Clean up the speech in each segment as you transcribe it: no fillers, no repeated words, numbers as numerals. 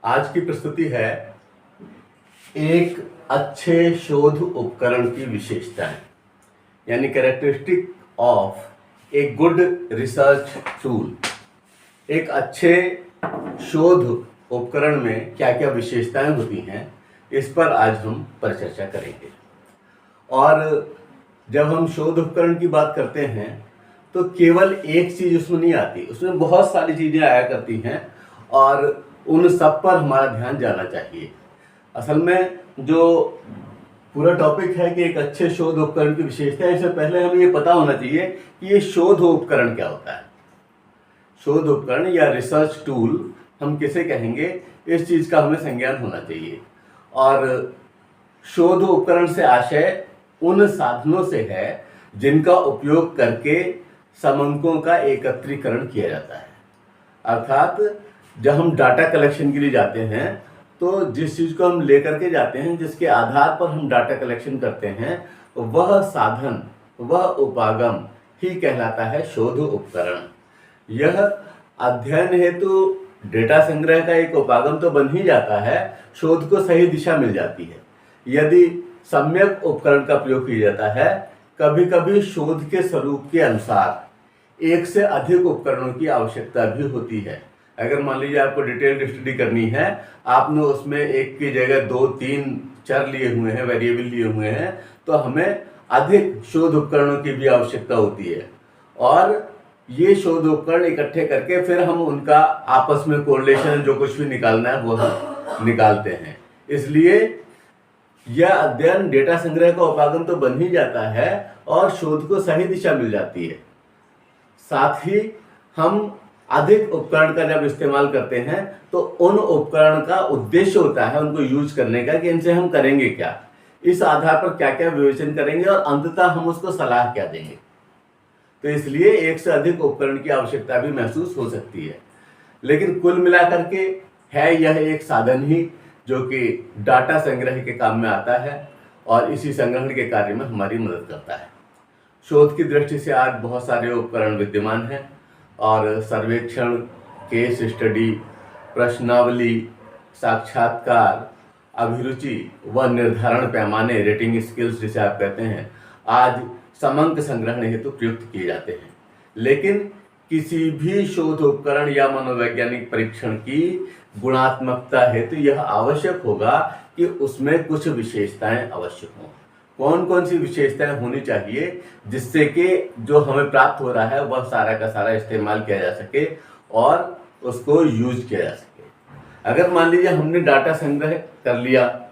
आज की प्रस्तुति है एक अच्छे शोध उपकरण की विशेषताएं, यानी characteristic of a good research tool. एक अच्छे शोध उपकरण में क्या क्या विशेषताएं होती हैं, इस पर आज हम परिचर्चा करेंगे। और जब हम शोध उपकरण की बात करते हैं तो केवल एक चीज उसमें नहीं आती, उसमें बहुत सारी चीजें आया करती हैं और उन सब पर हमारा ध्यान जाना चाहिए। असल में जो पूरा टॉपिक है कि एक अच्छे शोध उपकरण की विशेषता है, इससे पहले हमें ये पता होना चाहिए कि ये शोध उपकरण क्या होता है। शोध उपकरण या रिसर्च टूल हम किसे कहेंगे, इस चीज का हमें संज्ञान होना चाहिए। और शोध उपकरण से आशय उन साधनों से है जिनका उपयोग करके समंकों का एकत्रीकरण किया जाता है। अर्थात जब हम डाटा कलेक्शन के लिए जाते हैं तो जिस चीज को हम लेकर के जाते हैं, जिसके आधार पर हम डाटा कलेक्शन करते हैं, वह साधन, वह उपागम ही कहलाता है शोध उपकरण। यह अध्ययन हेतु डेटा संग्रह का एक उपागम तो बन ही जाता है, शोध को सही दिशा मिल जाती है यदि सम्यक उपकरण का प्रयोग किया जाता है। कभी कभी शोध के स्वरूप के अनुसार एक से अधिक उपकरणों की आवश्यकता भी होती है। अगर मान लीजिए आपको डिटेल्ड स्टडी करनी है, आपने उसमें एक की जगह 2-3 चर लिए हुए हैं, वेरिएबल लिए हुए हैं, तो हमें अधिक शोध उपकरणों की भी आवश्यकता होती है। और ये शोध उपकरण इकट्ठे करके फिर हम उनका आपस में कोरिलेशन, जो कुछ भी निकालना है वो हम निकालते हैं। इसलिए यह अध्ययन डेटा संग्रह का उपागम तो बन ही जाता है और शोध को सही दिशा मिल जाती है। साथ ही हम अधिक उपकरण का जब इस्तेमाल करते हैं तो उन उपकरण का उद्देश्य होता है उनको यूज करने का, कि इनसे हम करेंगे क्या, इस आधार पर क्या क्या विवेचन करेंगे और अंततः हम उसको सलाह क्या देंगे। तो इसलिए एक से अधिक उपकरण की आवश्यकता भी महसूस हो सकती है। लेकिन कुल मिलाकर के है यह एक साधन ही जो कि डाटा संग्रह के काम में आता है और इसी संग्रहण के कार्य में हमारी मदद करता है। शोध की दृष्टि से आज बहुत सारे उपकरण विद्यमान हैं और सर्वेक्षण, केस स्टडी, प्रश्नावली, साक्षात्कार, अभिरुचि व निर्धारण पैमाने, रेटिंग स्किल्स जिसे आप कहते हैं, आज समंक संग्रहण हेतु प्रयुक्त किए जाते हैं। लेकिन किसी भी शोध उपकरण या मनोवैज्ञानिक परीक्षण की गुणात्मकता हेतु यह आवश्यक होगा कि उसमें कुछ विशेषताएं आवश्यक हों। कौन कौन सी विशेषताएं होनी चाहिए जिससे कि जो हमें प्राप्त हो रहा है वह सारा का सारा इस्तेमाल किया जा सके और उसको यूज किया जा सके। अगर मान लीजिए हमने डाटा संग्रह कर लिया,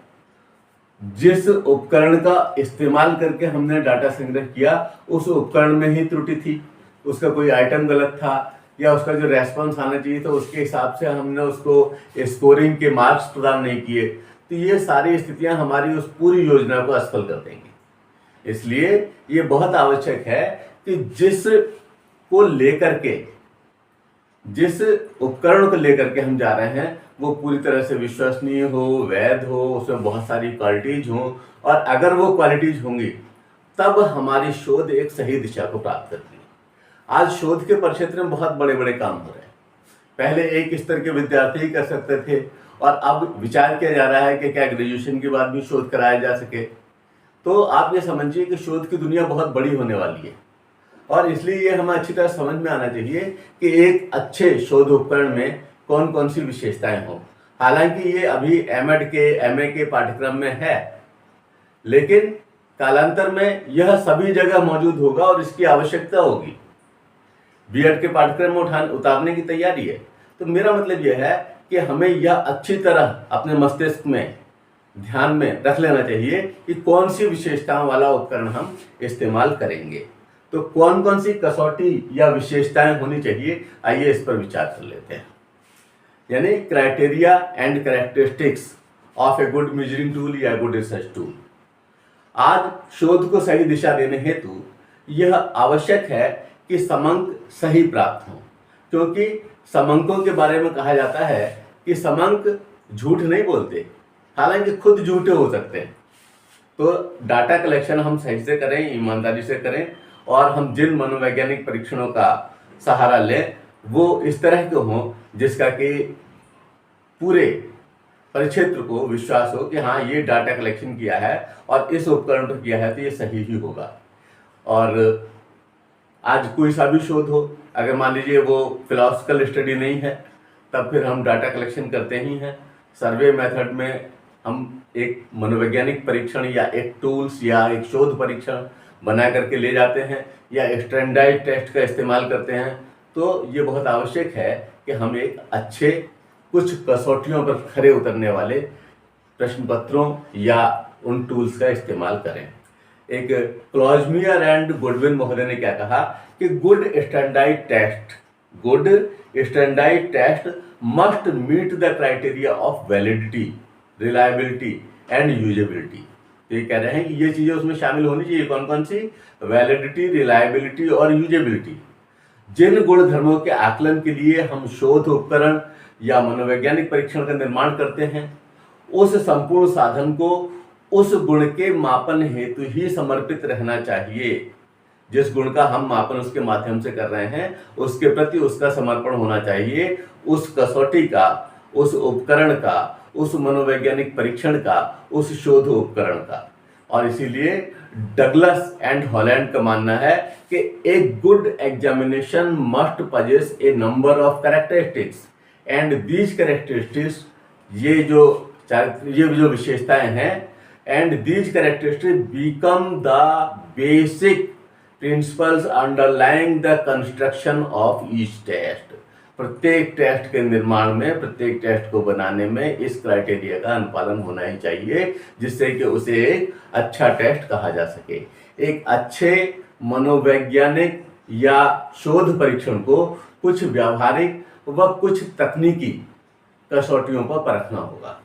जिस उपकरण का इस्तेमाल करके हमने डाटा संग्रह किया उस उपकरण में ही त्रुटि थी, उसका कोई आइटम गलत था या उसका जो रेस्पॉन्स आना चाहिए था उसके हिसाब से हमने उसको स्कोरिंग के मार्क्स प्रदान नहीं किए, तो ये सारी स्थितियां हमारी उस पूरी योजना को असफल कर देंगी। इसलिए ये बहुत आवश्यक है कि जिस उपकरण को लेकर के हम जा रहे हैं वो पूरी तरह से विश्वसनीय हो, वैध हो, उसमें बहुत सारी क्वालिटीज हो, और अगर वो क्वालिटीज होंगी तब हमारी शोध एक सही दिशा को प्राप्त करती है। आज शोध के परिक्षेत्र में बहुत बड़े बड़े काम हो रहे हैं। पहले एक स्तर के विद्यार्थी ही कर सकते थे और अब विचार किया जा रहा है कि क्या ग्रेजुएशन के बाद भी शोध कराया जा सके। तो आप ये समझिए कि शोध की दुनिया बहुत बड़ी होने वाली है और इसलिए ये हमें अच्छी तरह समझ में आना चाहिए कि एक अच्छे शोध उपकरण में कौन कौन सी विशेषताएं हों। हालांकि ये अभी एमएड के, एमए के पाठ्यक्रम में है, लेकिन कालांतर में यह सभी जगह मौजूद होगा और इसकी आवश्यकता होगी। बीएड के पाठ्यक्रम में उतारने की तैयारी है। तो मेरा मतलब यह है कि हमें यह अच्छी तरह अपने मस्तिष्क में ध्यान में रख लेना चाहिए कि कौन सी विशेषताओं वाला उपकरण हम इस्तेमाल करेंगे। तो कौन कौन सी कसौटी या विशेषताएं होनी चाहिए, आइए इस पर विचार कर लेते हैं। यानी criteria and characteristics of a good measuring tool या गुड रिसर्च टूल। आज शोध को सही दिशा देने हेतु यह आवश्यक है कि समंक सही प्राप्त हो, क्योंकि समंकों के बारे में कहा जाता है कि समंक झूठ नहीं बोलते, हालांकि खुद झूठे हो सकते हैं। तो डाटा कलेक्शन हम सही से करें, ईमानदारी से करें, और हम जिन मनोवैज्ञानिक परीक्षणों का सहारा लें वो इस तरह के हों जिसका कि पूरे परिक्षेत्र को विश्वास हो कि हाँ ये डाटा कलेक्शन किया है और इस उपकरण पर किया है तो ये सही ही होगा। और आज कोई सा भी शोध हो, अगर मान लीजिए वो फिलोसफिकल स्टडी नहीं है, तब फिर हम डाटा कलेक्शन करते ही हैं। सर्वे मेथड में हम एक मनोवैज्ञानिक परीक्षण या एक टूल्स या एक शोध परीक्षण बना करके ले जाते हैं या स्टैंडर्डाइज्ड टेस्ट का इस्तेमाल करते हैं। तो ये बहुत आवश्यक है कि हम एक अच्छे कुछ कसौटियों पर खरे उतरने वाले प्रश्न पत्रों या उन टूल्स का इस्तेमाल करें। एक क्लॉजमियर एंड गुडविन महोदय ने क्या कहा कि good standardized test must meet the criteria of validity, reliability and usability. तो ये कह रहे हैं कि ये चीजें उसमें शामिल होनी चाहिए। कौन कौन सी? वैलिडिटी, रिलायबिलिटी और यूजेबिलिटी। जिन गुण धर्मों के आकलन के लिए हम शोध उपकरण या मनोवैज्ञानिक परीक्षण का निर्माण करते हैं, उस संपूर्ण साधन को उस गुण के मापन हेतु ही समर्पित रहना चाहिए। जिस गुण का हम मापन उसके माध्यम से कर रहे हैं उसके प्रति उसका समर्पण होना चाहिए, उस कसौटी का, उस उपकरण का, उस मनोवैज्ञानिक परीक्षण का, उस शोध उपकरण का। और इसीलिए डगलस एंड हॉलैंड का मानना है कि एक good examination must possess a number of characteristics and these characteristics, ये जो विशेषताएं हैं, and these characteristics become the basic principles underlying the construction of each test. प्रत्येक टेस्ट के निर्माण में, प्रत्येक टेस्ट को बनाने में इस क्राइटेरिया का अनुपालन होना ही चाहिए, जिससे कि उसे एक अच्छा टेस्ट कहा जा सके। एक अच्छे मनोवैज्ञानिक या शोध परीक्षण को कुछ व्यावहारिक व कुछ तकनीकी कसौटियों पर परखना होगा।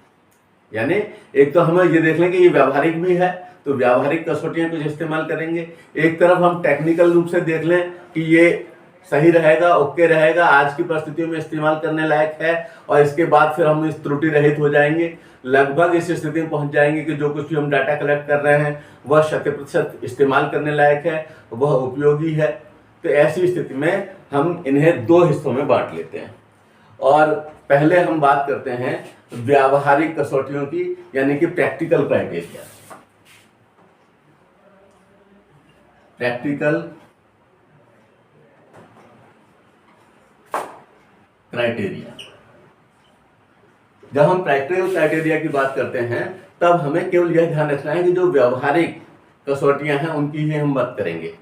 यानी एक तो हमें ये देख लें कि ये व्यावहारिक भी है, तो व्यावहारिक कसौटियां कुछ इस्तेमाल करेंगे। एक तरफ हम टेक्निकल रूप से देख लें कि ये सही रहेगा, ओके रहेगा, आज की परिस्थितियों में इस्तेमाल करने लायक है, और इसके बाद फिर हम इस त्रुटि रहित हो जाएंगे, लगभग इस स्थिति में पहुंच जाएंगे कि जो कुछ भी हम डाटा कलेक्ट कर रहे हैं वह 100% इस्तेमाल करने लायक है, वह उपयोगी है। तो ऐसी स्थिति में हम इन्हें दो हिस्सों में बांट लेते हैं। और पहले हम बात करते हैं व्यावहारिक कसौटियों की, यानी कि प्रैक्टिकल क्राइटेरिया। Practical criteria. जब हम प्रैक्टिकल क्राइटेरिया की बात करते हैं तब हमें केवल यह ध्यान रखना है कि जो व्यावहारिक कसौटियां हैं उनकी ही हम बात करेंगे।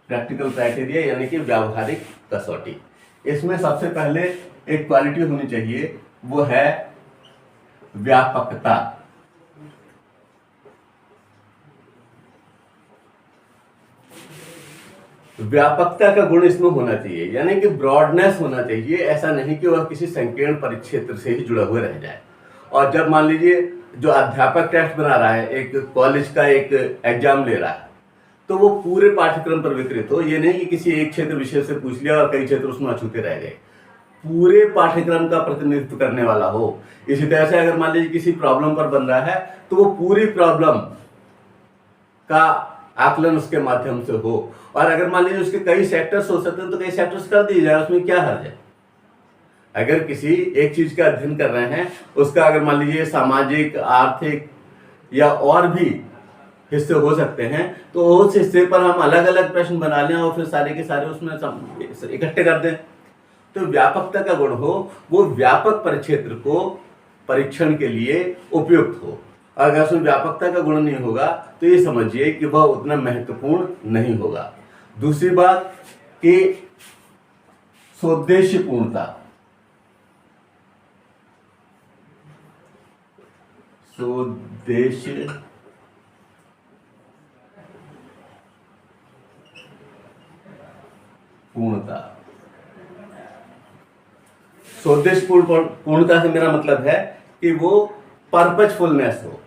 प्रैक्टिकल क्राइटेरिया यानी कि व्यावहारिक कसौटी। इसमें सबसे पहले एक क्वालिटी होनी चाहिए, वो है व्यापकता। व्यापकता का गुण इसमें होना चाहिए, यानी कि ब्रॉडनेस होना चाहिए। ऐसा नहीं कि वह किसी संकीर्ण परिक्षेत्र से ही जुड़ा हुआ रह जाए। और जब मान लीजिए जो अध्यापक टेस्ट बना रहा है, एक कॉलेज का एक एग्जाम ले रहा है, तो वो पूरे पाठ्यक्रम पर वितरित हो। ये नहीं कि किसी एक क्षेत्र विषय से पूछ लिया और कई क्षेत्र उसमें अछूते रह गए। पूरे पाठ्यक्रम का प्रतिनिधित्व करने वाला हो। इसी तरह से अगर मान लीजिए किसी प्रॉब्लम पर बन रहा है तो वो पूरी प्रॉब्लम का आकलन उसके माध्यम से हो। और अगर मान लीजिए उसके कई सेक्टर्स हो सकते हैं तो कई सेक्टर्स कर दिए जाए, उसमें क्या हर्ज है। अगर किसी एक चीज का अध्ययन कर रहे हैं, उसका अगर मान लीजिए सामाजिक, आर्थिक या और भी हिस्से हो सकते हैं, तो उस हिस्से पर हम अलग अलग प्रश्न बना लें और फिर सारे के सारे उसमें इकट्ठे कर दें। तो व्यापकता का गुण हो, वो व्यापक परिक्षेत्र को परीक्षण के लिए उपयुक्त हो। अगर उसमें व्यापकता का गुण नहीं होगा तो ये समझिए कि वह उतना महत्वपूर्ण नहीं होगा। दूसरी बात कि सोद्देश्यपूर्णता। सोद्देश्य पूर्णता। पूर्णता से मेरा मतलब है कि वो पर्पजफुलनेस हो।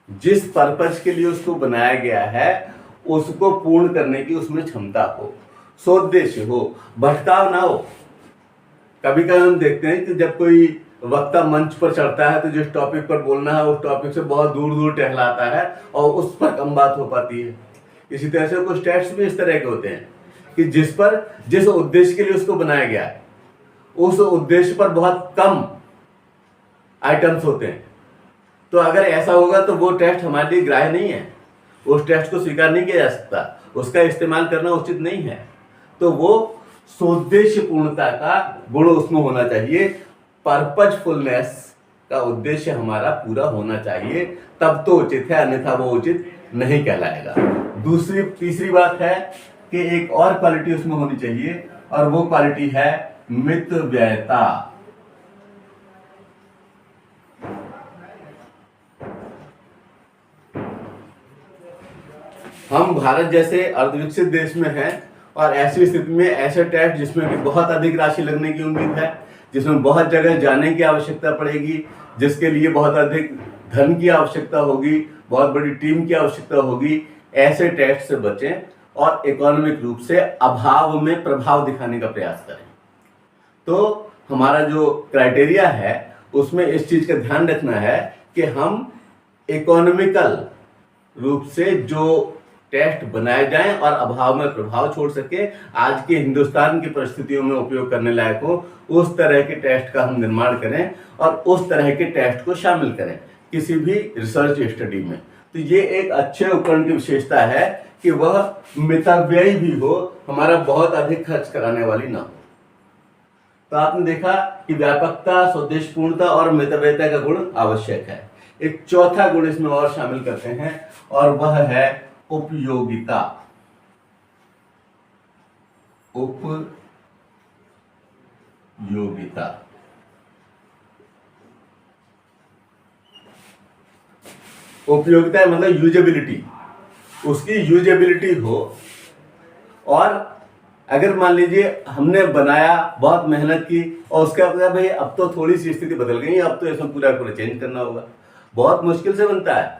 जिस पर्पज के लिए उसको बनाया गया है उसको पूर्ण करने की उसमें क्षमता हो, सोद्देश्य हो, भटकाव ना हो। कभी कभी हम देखते हैं कि जब कोई वक्ता मंच पर चढ़ता है तो जिस टॉपिक पर बोलना है उस टॉपिक से बहुत दूर दूर टहलाता है और उस पर कम बात हो पाती है। इसी तरह से कुछ टेस्ट भी इस तरह के होते हैं कि जिस उद्देश्य के लिए उसको बनाया गया है उस उद्देश्य पर बहुत कम आइटम्स होते हैं। तो अगर ऐसा होगा तो वो टेस्ट हमारे लिए ग्राह्य नहीं है, उस टेस्ट को स्वीकार नहीं किया जा सकता, उसका इस्तेमाल करना उचित नहीं है। तो वो सोद्देश्य पूर्णता का गुण उसमें होना चाहिए, पर्पजफुलनेस का उद्देश्य हमारा पूरा होना चाहिए, तब तो उचित है, अन्यथा वो उचित नहीं कहलाएगा। तीसरी बात है कि एक और क्वालिटी उसमें होनी चाहिए और वो क्वालिटी है मितव्ययता। हम भारत जैसे अर्धविकसित देश में हैं और ऐसी स्थिति में ऐसे टेस्ट जिसमें कि बहुत अधिक राशि लगने की उम्मीद है, जिसमें बहुत जगह जाने की आवश्यकता पड़ेगी, जिसके लिए बहुत अधिक धन की आवश्यकता होगी, बहुत बड़ी टीम की आवश्यकता होगी, ऐसे टेस्ट से बचें और इकोनॉमिक रूप से अभाव में प्रभाव दिखाने का प्रयास करें। तो हमारा जो क्राइटेरिया है उसमें इस चीज का ध्यान रखना है कि हम इकोनॉमिकल रूप से जो टेस्ट बनाए जाएं और अभाव में प्रभाव छोड़ सके, आज के हिंदुस्तान की परिस्थितियों में उपयोग करने लायक हो, उस तरह के टेस्ट का हम निर्माण करें और उस तरह के टेस्ट को शामिल करें किसी भी रिसर्च स्टडी में। तो ये एक अच्छे उपकरण की विशेषता है कि वह मितव्ययी भी हो, हमारा बहुत अधिक खर्च कराने वाली ना हो। तो आपने देखा कि व्यापकता, स्वदेशपूर्णता और मितव्ययता का गुण आवश्यक है। एक चौथा गुण इसमें और शामिल करते हैं और वह है उपयोगिता। उपयोगिता उपयोगिता मतलब यूजेबिलिटी, उसकी यूजेबिलिटी हो। और अगर मान लीजिए हमने बनाया, बहुत मेहनत की और उसके बाद भाई अब तो थोड़ी सी स्थिति बदल गई, अब तो इसमें पूरा चेंज करना होगा, बहुत मुश्किल से बनता है।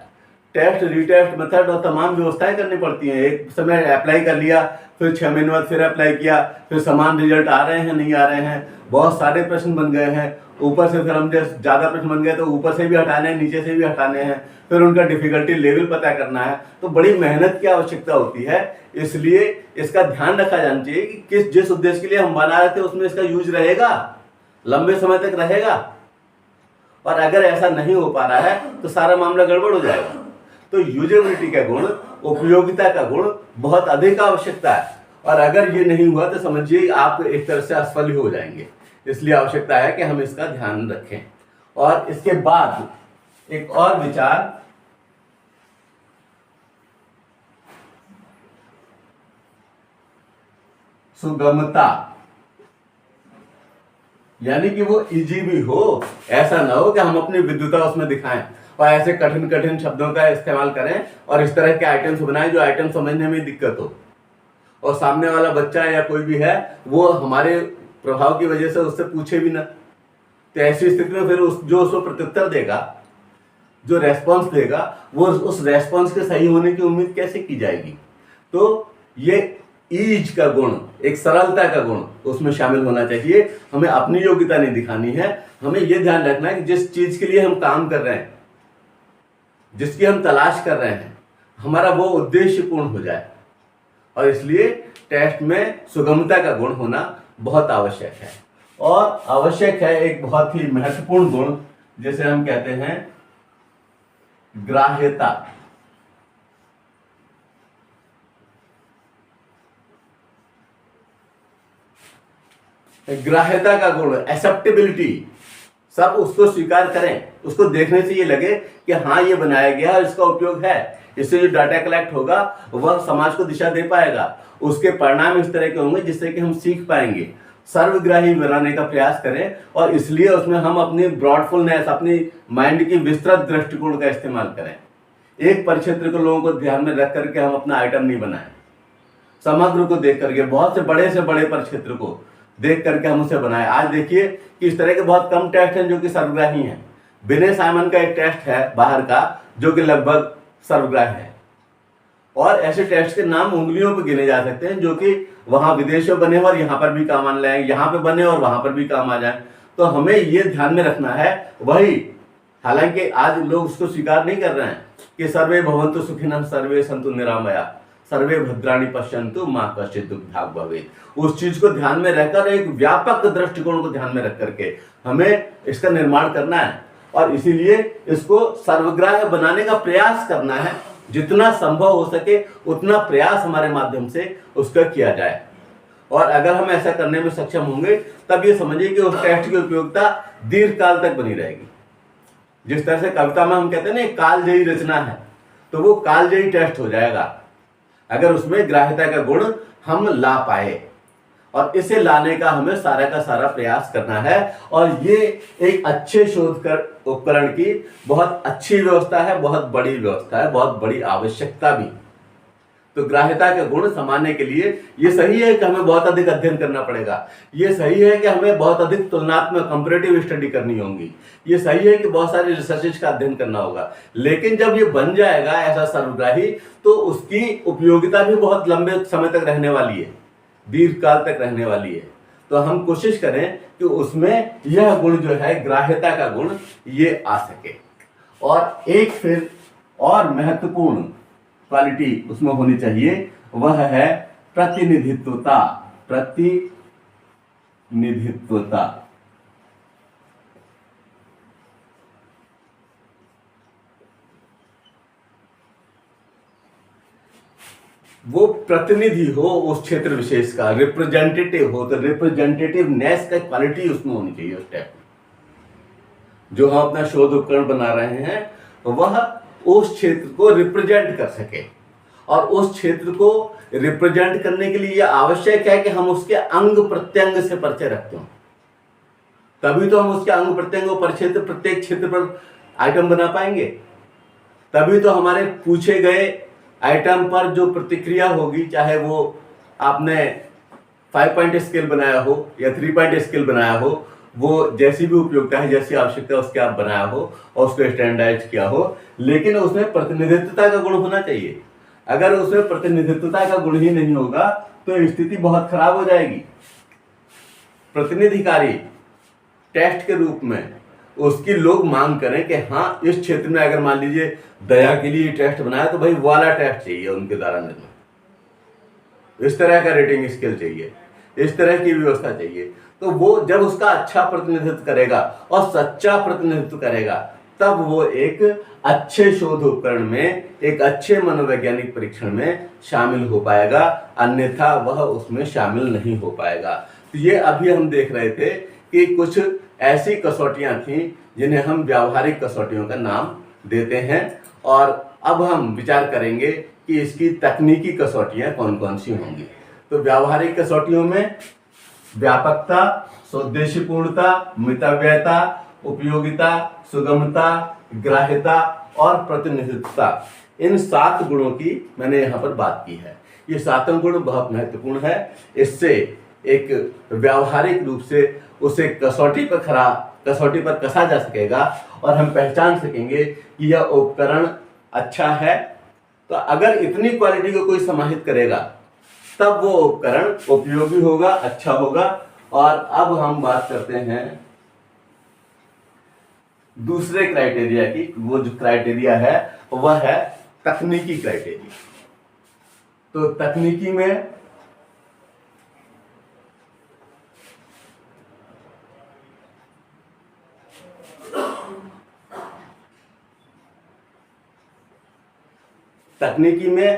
टेस्ट, रीटेस्ट, मेथड और तमाम व्यवस्थाएं करनी पड़ती हैं। एक समय अप्लाई कर लिया, फिर 6 महीने बाद फिर अप्लाई किया, फिर समान रिजल्ट आ रहे हैं नहीं आ रहे हैं, बहुत सारे प्रश्न बन गए हैं, ऊपर से फिर हम जब ज़्यादा प्रश्न बन गए तो ऊपर से भी हटाने हैं, नीचे से भी हटाने हैं, फिर उनका डिफिकल्टी लेवल पता करना है, तो बड़ी मेहनत की आवश्यकता होती है। इसलिए इसका ध्यान रखा जाना चाहिए कि जिस उद्देश्य के लिए हम बना रहे थे उसमें इसका यूज रहेगा, लंबे समय तक रहेगा। और अगर ऐसा नहीं हो पा रहा है तो सारा मामला गड़बड़ हो जाएगा। तो यूजेबिलिटी का गुण, उपयोगिता का गुण बहुत अधिक आवश्यकता है, और अगर ये नहीं हुआ तो समझिए आप एक तरह से असफल ही हो जाएंगे। इसलिए आवश्यकता है कि हम इसका ध्यान रखें। और इसके बाद एक और विचार, सुगमता, यानी कि वो इजी भी हो, ऐसा ना हो कि हम अपनी विद्वता उसमें दिखाएं और ऐसे कठिन कठिन शब्दों का इस्तेमाल करें और इस तरह के आइटम्स बनाएं जो आइटम समझने में दिक्कत हो, और सामने वाला बच्चा या कोई भी है वो हमारे प्रभाव की वजह से उससे पूछे भी ना। तो ऐसी स्थिति में फिर जो उसको प्रत्युत्तर देगा, जो रेस्पॉन्स देगा, वो उस रेस्पॉन्स के सही होने की उम्मीद कैसे की जाएगी। तो ये ईज का गुण, एक सरलता का गुण उसमें शामिल होना चाहिए। हमें अपनी योग्यता नहीं दिखानी है, हमें यह ध्यान रखना है कि जिस चीज के लिए हम काम कर रहे हैं, जिसकी हम तलाश कर रहे हैं, हमारा वो उद्देश्य पूर्ण हो जाए। और इसलिए टेस्ट में सुगमता का गुण होना बहुत आवश्यक है। और आवश्यक है एक बहुत ही महत्वपूर्ण गुण जिसे हम कहते हैं ग्राह्यता। ग्राह्यता का गुण, एक्सेप्टेबिलिटी, सब उसको स्वीकार करें, उसको देखने से ये लगे कि हाँ ये बनाया गया है, इसका उपयोग है, इससे जो डाटा कलेक्ट होगा वह समाज को दिशा दे पाएगा, उसके परिणाम इस तरह के होंगे जिससे कि हम सीख पाएंगे। सर्वग्राही बनाने का प्रयास करें और इसलिए उसमें हम अपनी ब्रॉडफुलनेस, अपनी माइंड की विस्तृत दृष्टिकोण का इस्तेमाल करें। एक परिक्षेत्र को लोगों को ध्यान में रख करके हम अपना आइटम नहीं बनाएं, समग्र को देख करके, बहुत से बड़े परिक्षेत्र को देख करके हम उसे बनाएं। आज देखिए कि इस तरह के बहुत कम टेस्ट हैं जो कि सर्वग्राही हैं। विनय साइमन का एक टेस्ट है बाहर का जो कि लगभग सर्वग्राही है, और ऐसे टेस्ट के नाम उंगलियों पर गिने जा सकते हैं जो कि वहां विदेशों बने और यहाँ पर भी काम आने लगे, यहाँ पे बने और वहां पर भी काम आ जाए। तो हमें ये ध्यान में रखना है वही, हालांकि आज लोग उसको स्वीकार नहीं कर रहे हैं कि सर्वे भवन्तु सुखिनः सर्वे सन्तु निरामया, सर्वे भद्राणि पश्यन्तु माँ कश्चित् दुःखभाग् भवेत्। उस चीज को ध्यान में रहकर, एक व्यापक दृष्टिकोण को ध्यान में रख करके हमें इसका निर्माण करना है और इसीलिए इसको सर्वग्राह्य बनाने का प्रयास करना है। जितना संभव हो सके उतना प्रयास हमारे माध्यम से उसका किया जाए और अगर हम ऐसा करने में सक्षम होंगे तब ये समझिए कि उस टेस्ट की उपयोगिता दीर्घ काल तक बनी रहेगी। जिस तरह से कविता में हम कहते हैं ना कालजयी रचना है, तो वो कालजयी टेस्ट हो जाएगा अगर उसमें ग्राह्यता का गुण हम ला पाए, और इसे लाने का हमें सारा का सारा प्रयास करना है। और ये एक अच्छे शोध कर उपकरण की बहुत अच्छी व्यवस्था है, बहुत बड़ी व्यवस्था है, बहुत बड़ी आवश्यकता भी। तो ग्राह्यता के गुण समझने के लिए ये सही है कि हमें बहुत अधिक अध्ययन करना पड़ेगा, ये सही है कि हमें बहुत अधिक तुलनात्मक कंपैरेटिव स्टडी करनी होगी, ये सही है कि बहुत सारे रिसर्चेज का अध्ययन करना होगा। लेकिन जब ये बन जाएगा ऐसा सर्वग्राही, तो उसकी उपयोगिता भी बहुत लंबे समय तक रहने वाली है, दीर्घ काल तक रहने वाली है। तो हम कोशिश करें कि उसमें यह गुण जो है, ग्राह्यता का गुण, ये आ सके। और एक फिर और महत्वपूर्ण क्वालिटी उसमें होनी चाहिए, वह है प्रतिनिधित्वता। प्रतिनिधित्वता वो प्रतिनिधि हो उस क्षेत्र विशेष का, रिप्रेजेंटेटिव हो, तो रिप्रेजेंटेटिवनेस का क्वालिटी उसमें होनी चाहिए उस टाइप में। जो हम अपना शोध उपकरण बना रहे हैं वह उस क्षेत्र को रिप्रेजेंट कर सके, और उस क्षेत्र को रिप्रेजेंट करने के लिए यह आवश्यक है कि हम उसके अंग प्रत्यंग से परिचय रखते हो। तभी तो हम उसके अंग प्रत्यंग पर क्षेत्र, प्रत्येक क्षेत्र पर आइटम बना पाएंगे। तभी तो हमारे पूछे गए आइटम पर जो प्रतिक्रिया होगी, चाहे वो आपने 5 पॉइंट स्केल बनाया हो या 3 पॉइंट स्केल बनाया हो, वो जैसी भी उपयोगिता है, जैसी आवश्यकता उसके आप बनाया हो और उसको स्टैंडर्डाइज किया हो, लेकिन उसमें प्रतिनिधित्वता का गुण होना चाहिए। अगर उसमें प्रतिनिधित्वता का गुण ही नहीं होगा तो स्थिति बहुत खराब हो जाएगी। प्रतिनिधिकारी टेस्ट के रूप में उसकी लोग मांग करें कि हाँ, इस क्षेत्र में अगर मान लीजिए दया के लिए टेस्ट बनाया तो भाई वाला टेस्ट चाहिए उनके द्वारा निर्मित, इस तरह का रेटिंग स्केल चाहिए, इस तरह की व्यवस्था चाहिए। तो वो जब उसका अच्छा प्रतिनिधित्व करेगा और सच्चा प्रतिनिधित्व करेगा, तब वो एक अच्छे शोध उपकरण में, एक अच्छे मनोवैज्ञानिक परीक्षण में शामिल हो पाएगा, अन्यथा वह उसमें शामिल नहीं हो पाएगा। तो ये अभी हम देख रहे थे कि कुछ ऐसी कसौटियां थीं जिन्हें हम व्यावहारिक कसौटियों का नाम देते हैं, और अब हम विचार करेंगे कि इसकी तकनीकी कसौटियां कौन कौन सी होंगी। तो व्यावहारिक कसौटियों में व्यापकता, सौद्देश्यपूर्णता, मितव्ययता, उपयोगिता, सुगमता, ग्राह्यता और प्रतिनिधित्वता, इन 7 गुणों की मैंने यहाँ पर बात की है। ये 7 गुण बहुत महत्वपूर्ण है। इससे एक व्यावहारिक रूप से उसे कसौटी पर कसा जा सकेगा और हम पहचान सकेंगे कि यह उपकरण अच्छा है। तो अगर इतनी क्वालिटी को कोई समाहित करेगा तब वो उपकरण उपयोगी होगा, अच्छा होगा। और अब हम बात करते हैं दूसरे क्राइटेरिया की। वो जो क्राइटेरिया है वह है तकनीकी क्राइटेरिया। तो तकनीकी में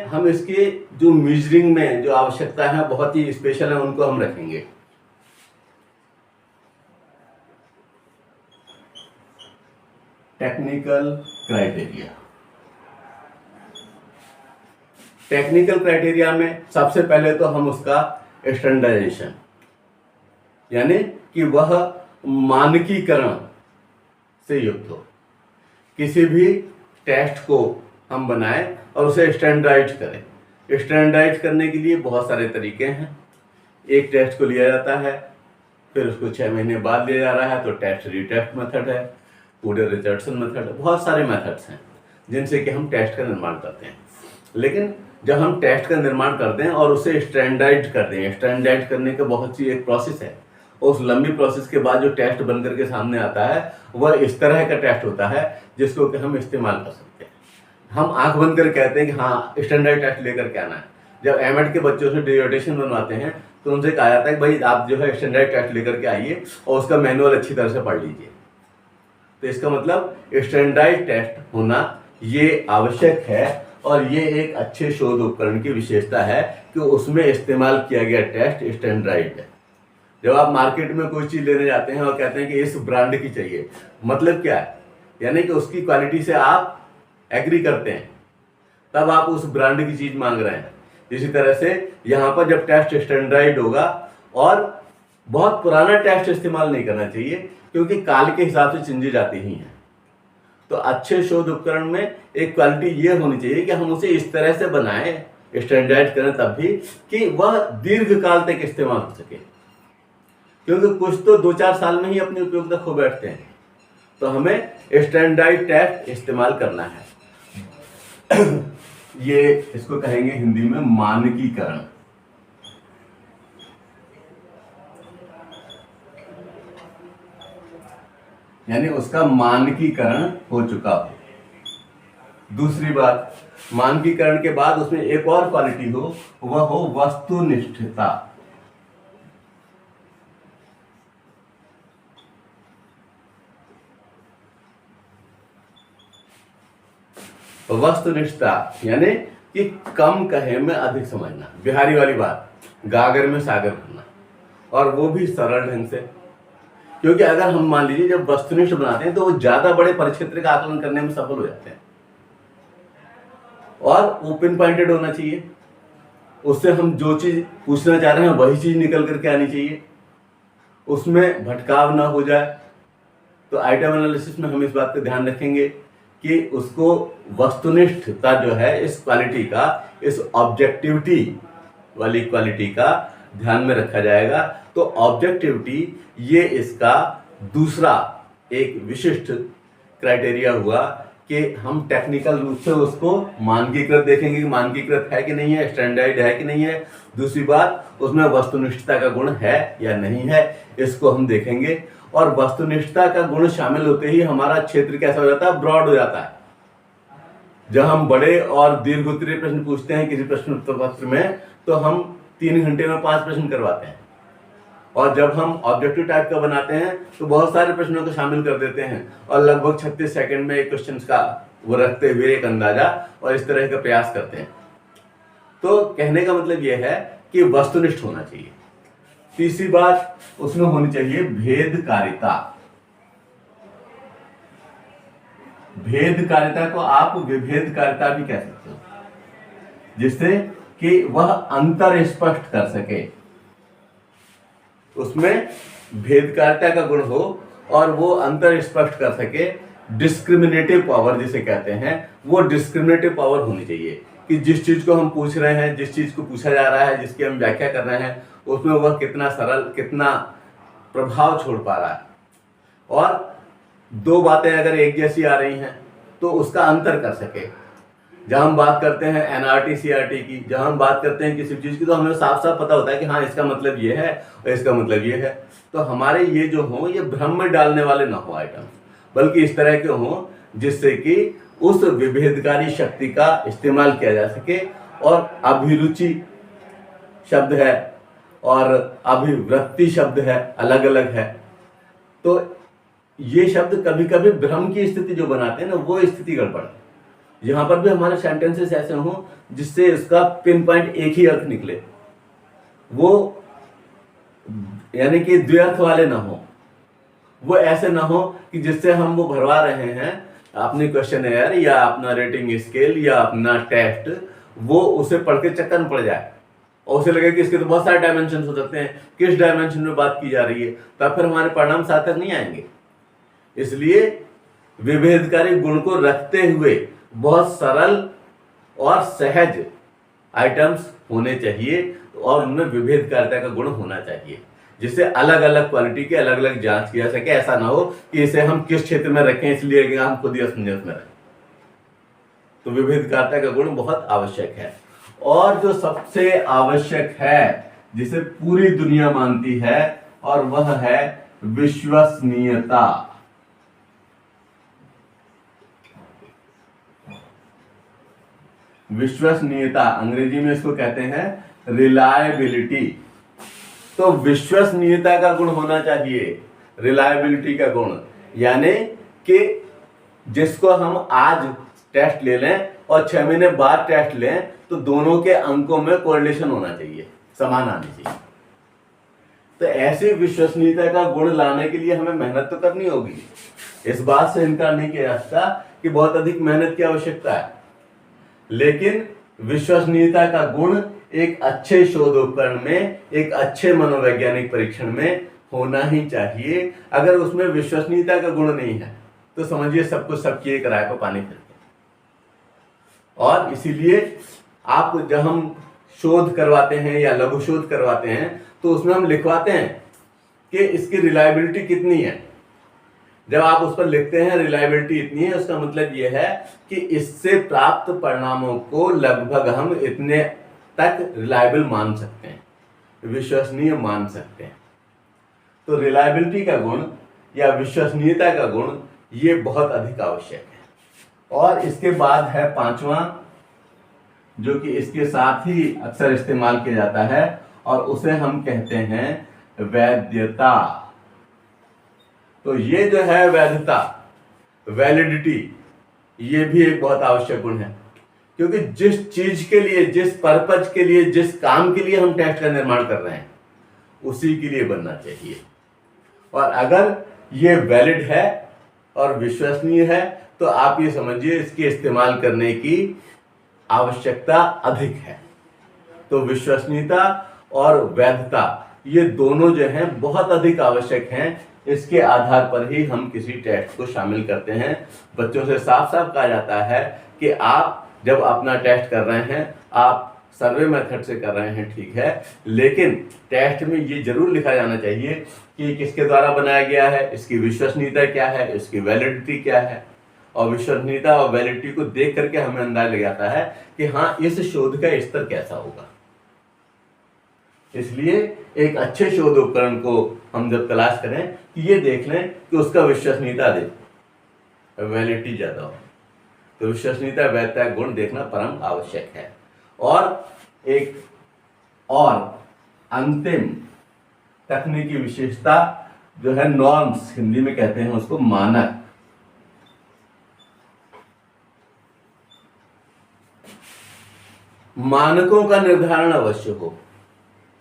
हम इसके जो मेजरिंग में जो आवश्यकता है बहुत ही स्पेशल है, उनको हम रखेंगे। टेक्निकल क्राइटेरिया में सबसे पहले तो हम उसका स्टैंडर्डाइजेशन, यानी कि वह मानकीकरण से युक्त हो। किसी भी टेस्ट को हम बनाएं और उसे स्टैंडर्डाइज करें। स्टैंडर्डाइज करने के लिए बहुत सारे तरीके हैं। एक टेस्ट को लिया जाता है, फिर उसको 6 महीने बाद लिया जा रहा है, तो टेस्ट रीटेस्ट मेथड है, पूरे रिचर्डसन मेथड है, बहुत सारे मेथड्स हैं जिनसे कि हम टेस्ट का निर्माण करते हैं। लेकिन जब हम टेस्ट का निर्माण करते हैं और उसे स्टैंडर्डाइज कर दें, स्टैंडर्डाइज करने का बहुत सी एक प्रोसेस है। उस लंबी प्रोसेस के बाद जो टेस्ट बन करके सामने आता है वह इस तरह का टेस्ट होता है जिसको कि हम इस्तेमाल कर सकते हैं। हम आंख बंद कर कहते हैं कि हाँ, स्टैंडर्ड टेस्ट लेकर के आना है, जब एमएड के बच्चों से डिसर्टेशन बनवाते हैं तो उनसे कहा जाता है कि भाई आप जो है स्टैंडर्ड टेस्ट लेकर के आइए और उसका मैनुअल अच्छी तरह से पढ़ लीजिए। तो इसका मतलब स्टैंडर्ड टेस्ट होना ये आवश्यक है और ये एक अच्छे शोध उपकरण की विशेषता है कि उसमें इस्तेमाल किया गया टेस्ट स्टैंडर्ड है। जब आप मार्केट में कोई चीज लेने जाते हैं और कहते हैं कि इस ब्रांड की चाहिए, मतलब क्या है, यानी कि उसकी क्वालिटी से आप एग्री करते हैं, तब आप उस ब्रांड की चीज मांग रहे हैं। इसी तरह से यहाँ पर जब टेस्ट स्टैंडर्ड होगा, और बहुत पुराना टेस्ट इस्तेमाल नहीं करना चाहिए क्योंकि काल के हिसाब से चेंजेज आते ही हैं। तो अच्छे शोध उपकरण में एक क्वालिटी ये होनी चाहिए कि हम उसे इस तरह से बनाएं, स्टैंडर्ड करें तब भी कि वह दीर्घ काल तक इस्तेमाल हो सके, क्योंकि कुछ तो 2-4 साल में ही अपनी उपयोगिता खो बैठते हैं। तो हमें स्टैंडर्ड टेस्ट इस्तेमाल करना है। ये इसको कहेंगे हिंदी में मानकीकरण। यानी उसका मानकीकरण हो चुका हो। दूसरी बात, मानकीकरण के बाद उसमें एक और क्वालिटी हो, वह हो वस्तुनिष्ठता। वस्तुनिष्ठता यानी कि कम कहे में अधिक समझना, बिहारी वाली बात, गागर में सागर भरना, और वो भी सरल ढंग से। क्योंकि अगर हम मान लीजिए जब वस्तुनिष्ठ बनाते हैं तो वो ज्यादा बड़े परिक्षेत्र का आकलन करने में सफल हो जाते हैं, और वो पिन पॉइंटेड होना चाहिए। उससे हम जो चीज पूछना चाह रहे हैं वही चीज निकल करके आनी चाहिए, उसमें भटकाव ना हो जाए। तो आइटम एनालिसिस में हम इस बात का ध्यान रखेंगे कि उसको वस्तुनिष्ठता जो है, इस क्वालिटी का, इस ऑब्जेक्टिविटी वाली क्वालिटी का ध्यान में रखा जाएगा। तो ऑब्जेक्टिविटी ये इसका दूसरा एक विशिष्ट क्राइटेरिया हुआ कि हम टेक्निकल रूप से उसको मानकीकृत देखेंगे कि मानकीकृत है कि नहीं है, स्टैंडर्ड है कि नहीं है। दूसरी बात, उसमें वस्तुनिष्ठता का गुण है या नहीं है, इसको हम देखेंगे। और वस्तुनिष्ठता का गुण शामिल होते ही हमारा क्षेत्र कैसा हो जाता है, ब्रॉड हो जाता है। जब हम बड़े और दीर्घ उत्तरीय प्रश्न पूछते हैं किसी प्रश्न उत्तर पत्र में, तो हम 3 घंटे में 5 प्रश्न करवाते हैं, और जब हम ऑब्जेक्टिव टाइप का बनाते हैं तो बहुत सारे प्रश्नों को शामिल कर देते हैं और लगभग 36 सेकंड में एक क्वेश्चन का वो रखते हुए एक अंदाजा और इस तरह का प्रयास करते हैं। तो कहने का मतलब यह है कि वस्तुनिष्ठ होना चाहिए। तीसरी बात, उसमें होनी चाहिए भेदकारिता। भेदकारिता को आप विभेदकारिता भी कह सकते हो, जिससे कि वह अंतर स्पष्ट कर सके, उसमें भेदकारिता का गुण हो और वो अंतर स्पष्ट कर सके। डिस्क्रिमिनेटिव पावर जिसे कहते हैं, वो डिस्क्रिमिनेटिव पावर होनी चाहिए कि जिस चीज को हम पूछ रहे हैं, जिस चीज को पूछा जा रहा है, जिसकी हम व्याख्या कर रहे हैं, उसमें वह कितना सरल, कितना प्रभाव छोड़ पा रहा है। और 2 बातें अगर एक जैसी आ रही हैं तो उसका अंतर कर सके। जहां हम बात करते हैं एनआरटी सीआरटी की, जहां हम बात करते हैं किसी चीज की, तो हमें साफ साफ पता होता है कि हाँ इसका मतलब ये है और इसका मतलब ये है। तो हमारे ये जो हो, ये भ्रम में डालने वाले ना हो आइटम, बल्कि इस तरह के हो जिससे कि उस विभेदकारी शक्ति का इस्तेमाल किया जा सके। और अभिरुचि शब्द है और अभिवृत्ति शब्द है, अलग अलग है। तो ये शब्द कभी कभी भ्रम की स्थिति जो बनाते हैं ना, वो स्थिति गड़बड़ है। यहां पर भी हमारे सेंटेंसेस ऐसे हों जिससे इसका पिन पॉइंट एक ही अर्थ निकले, वो यानी कि द्व्यर्थ वाले ना हो, वो ऐसे ना हो कि जिससे हम वो भरवा रहे हैं अपनी क्वेश्चनेयर या अपना रेटिंग स्केल या अपना टेस्ट, वो उसे पढ़ के चक्कर में पड़ जाए और उसे लगे कि इसके तो बहुत सारे डायमेंशन हो सकते हैं, किस डायमेंशन में बात की जा रही है, तब फिर हमारे परिणाम सार्थक नहीं आएंगे। इसलिए विभेदकारी गुण को रखते हुए बहुत सरल और सहज आइटम्स होने चाहिए और उनमें विभेदकारिता का गुण होना चाहिए, जिससे अलग अलग क्वालिटी की अलग अलग जांच किया सके। ऐसा ना हो कि इसे हम किस क्षेत्र में रखें इसलिए कि हम खुद ही असमंजस में रहें। तो विभेदकारिता का गुण बहुत आवश्यक है। और जो सबसे आवश्यक है, जिसे पूरी दुनिया मानती है, और वह है विश्वसनीयता। विश्वसनीयता, अंग्रेजी में इसको कहते हैं रिलायबिलिटी। तो विश्वसनीयता का गुण होना चाहिए, रिलायबिलिटी का गुण, यानी कि जिसको हम आज टेस्ट ले लें और 6 महीने बाद टेस्ट लें तो दोनों के अंकों में कोरिलेशन होना चाहिए, समान आनी चाहिए। तो ऐसी विश्वसनीयता का गुण लाने के लिए हमें मेहनत तो करनी होगी, इस बात से इनकार नहीं किया जा सकता कि बहुत अधिक मेहनत की आवश्यकता है, लेकिन विश्वसनीयता का गुण एक अच्छे शोध उपकरण में, एक अच्छे मनोवैज्ञानिक परीक्षण में होना ही चाहिए। अगर उसमें विश्वसनीयता का गुण नहीं है तो समझिए सब कुछ सबकी एक राय पर पानी फिरते हैं। और इसीलिए आप जब हम शोध करवाते हैं या लघु शोध करवाते हैं तो उसमें हम लिखवाते हैं कि इसकी रिलायबिलिटी कितनी है। जब आप उस पर लिखते हैं रिलायबिलिटी इतनी है, उसका मतलब यह है कि इससे प्राप्त परिणामों को लगभग हम इतने तक रिलायबल मान सकते हैं, विश्वसनीय मान सकते हैं। तो रिलायबिलिटी का गुण या विश्वसनीयता का गुण ये बहुत अधिक आवश्यक है। और इसके बाद है पांचवा, जो कि इसके साथ ही अक्सर इस्तेमाल किया जाता है, और उसे हम कहते हैं वैधता। तो ये जो है वैधता, वैलिडिटी, ये भी एक बहुत आवश्यक गुण है, क्योंकि जिस चीज के लिए, जिस पर्पज के लिए, जिस काम के लिए हम टेस्ट का निर्माण कर रहे हैं उसी के लिए बनना चाहिए। और अगर ये वैलिड है और विश्वसनीय है तो आप ये समझिए इसके इस्तेमाल करने की आवश्यकता अधिक है। तो विश्वसनीयता और वैधता ये दोनों जो हैं बहुत अधिक आवश्यक हैं। इसके आधार पर ही हम किसी टेस्ट को शामिल करते हैं। बच्चों से साफ साफ कहा जाता है कि आप जब अपना टेस्ट कर रहे हैं, आप सर्वे मेथड से कर रहे हैं, ठीक है, लेकिन टेस्ट में ये जरूर लिखा जाना चाहिए कि किसके द्वारा बनाया गया है, इसकी विश्वसनीयता क्या है, इसकी वैलिडिटी क्या है। और विश्वसनीयता और वैलिडिटी को देख करके हमें अंदाजा लग जाता है कि हाँ, इस शोध का स्तर कैसा होगा। इसलिए एक अच्छे शोध उपकरण को हम जब तलाश करें कि ये देख लें कि उसका विश्वसनीयता अधिक, वैलिडिटी ज्यादा हो। तो विश्वसनीयता वैधता गुण देखना परम आवश्यक है। और एक और अंतिम तकनीकी विशेषता जो है नॉर्म्स, हिंदी में कहते हैं उसको मानक। मानकों का निर्धारण अवश्य हो।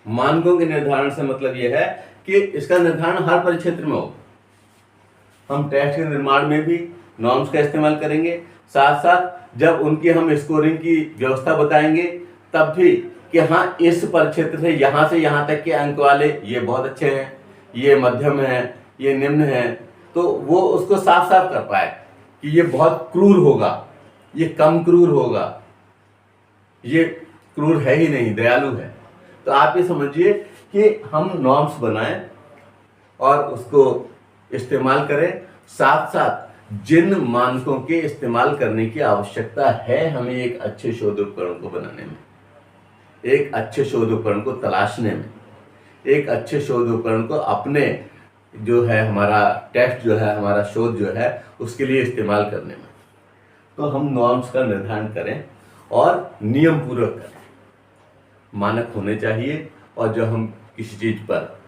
मानकों के निर्धारण से मतलब यह है कि इसका निर्धारण हर परिक्षेत्र में हो। हम टेस्ट के निर्माण में भी नॉर्म्स का इस्तेमाल करेंगे, साथ साथ जब उनकी हम स्कोरिंग की व्यवस्था बताएंगे तब भी कि हाँ, इस परिक्षेत्र से यहाँ तक के अंक वाले ये बहुत अच्छे हैं, ये मध्यम है, ये निम्न है, तो वो उसको साफ साफ कर पाए कि ये बहुत क्रूर होगा, ये कम क्रूर होगा, ये क्रूर है ही नहीं, दयालु है। तो आप ये समझिए कि हम नॉर्म्स बनाएं और उसको इस्तेमाल करें, साथ साथ जिन मानकों के इस्तेमाल करने की आवश्यकता है हमें एक अच्छे शोध उपकरण को बनाने में, एक अच्छे शोध उपकरण को तलाशने में, एक अच्छे शोध उपकरण को अपने जो है हमारा टेस्ट जो है, हमारा शोध जो है उसके लिए इस्तेमाल करने में, तो हम नॉर्म्स का निर्धारण करें और नियम पूर्वक करें। मानक होने चाहिए और जब हम किसी चीज़ पर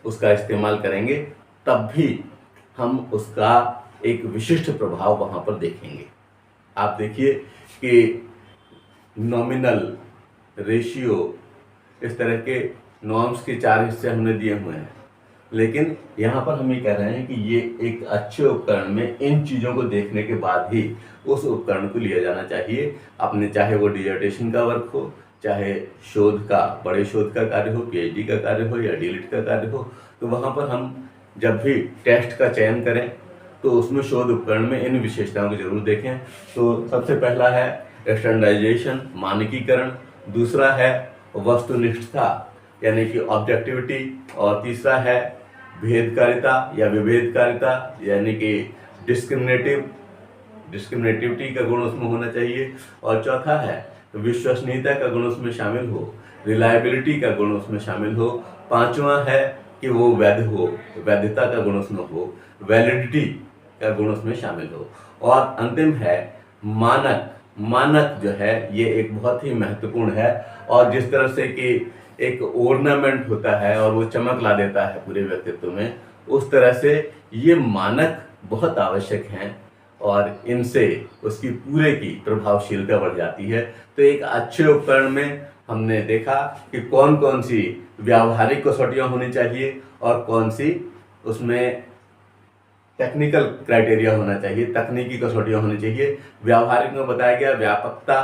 उसका इस्तेमाल करेंगे तब भी हम उसका एक विशिष्ट प्रभाव वहाँ पर देखेंगे। आप देखिए कि नॉमिनल, रेशियो, इस तरह के नॉर्म्स के 4 हिस्से हमने दिए हुए हैं, लेकिन यहाँ पर हम ये कह रहे हैं कि ये एक अच्छे उपकरण में इन चीज़ों को देखने के बाद ही उस उपकरण को लिया जाना चाहिए अपने, चाहे वो डिजर्टेशन का वर्क हो, चाहे शोध का, बड़े शोध का कार्य हो, पीएचडी का कार्य हो या डीलिट का कार्य हो। तो वहाँ पर हम जब भी टेस्ट का चयन करें तो उसमें शोध उपकरण में इन विशेषताओं को जरूर देखें। तो सबसे पहला है स्टैंडर्डाइजेशन, मानकीकरण, दूसरा है वस्तुनिष्ठता यानी कि ऑब्जेक्टिविटी, और तीसरा है भेदकारिता या विभेदकारिता यानी कि डिस्क्रिमिनेटिविटी का गुण उसमें होना चाहिए, और चौथा है विश्वसनीयता का गुण उसमें शामिल हो, रिलायबिलिटी का गुण उसमें शामिल हो, पांचवा है कि वो वैध हो, वैधता का गुण उसमें हो, वैलिडिटी का गुण उसमें शामिल हो, और अंतिम है मानक मानक जो है ये एक बहुत ही महत्वपूर्ण है। और जिस तरह से कि एक ओर्नामेंट होता है और वो चमक ला देता है पूरे व्यक्तित्व में, उस तरह से ये मानक बहुत आवश्यक हैं और इनसे उसकी पूरे की प्रभावशीलता बढ़ जाती है। तो एक अच्छे उपकरण में हमने देखा कि कौन कौन सी व्यावहारिक कसौटियाँ होनी चाहिए और कौन सी उसमें टेक्निकल क्राइटेरिया होना चाहिए, तकनीकी कसौटियाँ होनी चाहिए। व्यावहारिक में बताया गया व्यापकता,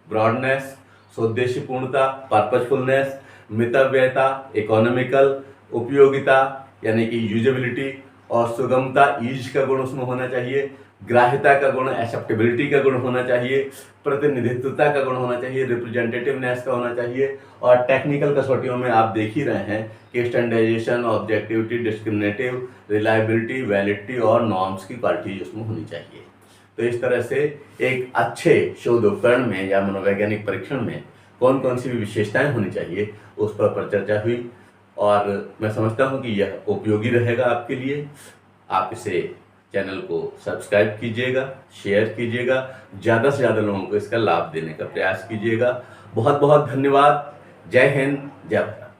ब्रॉडनेस, सौद्देश्यपूर्णता, पर्पजफुलनेस, मितव्ययता, इकोनॉमिकल, उपयोगिता यानी कि यूजेबिलिटी, और सुगमता, ईज का गुण उसमें होना चाहिए, ग्राह्यता का गुण, एक्सेप्टेबिलिटी का गुण होना चाहिए, प्रतिनिधित्वता का गुण होना चाहिए, रिप्रेजेंटेटिवनेस का होना चाहिए। और टेक्निकल कसौटियों में आप देख ही रहे हैं कि standardization, objectivity, discriminative, reliability, validity और नॉर्म्स की क्वालिटीज उसमें होनी चाहिए। तो इस तरह से एक अच्छे शोध उपकरण में या मनोवैज्ञानिक परीक्षण में कौन कौन सी विशेषताएं होनी चाहिए उस पर चर्चा हुई, और मैं समझता हूं कि यह उपयोगी रहेगा आपके लिए। आप इसे चैनल को सब्सक्राइब कीजिएगा, शेयर कीजिएगा, ज़्यादा से ज़्यादा लोगों को इसका लाभ देने का प्रयास कीजिएगा। बहुत बहुत धन्यवाद। जय हिंद, जय भारत।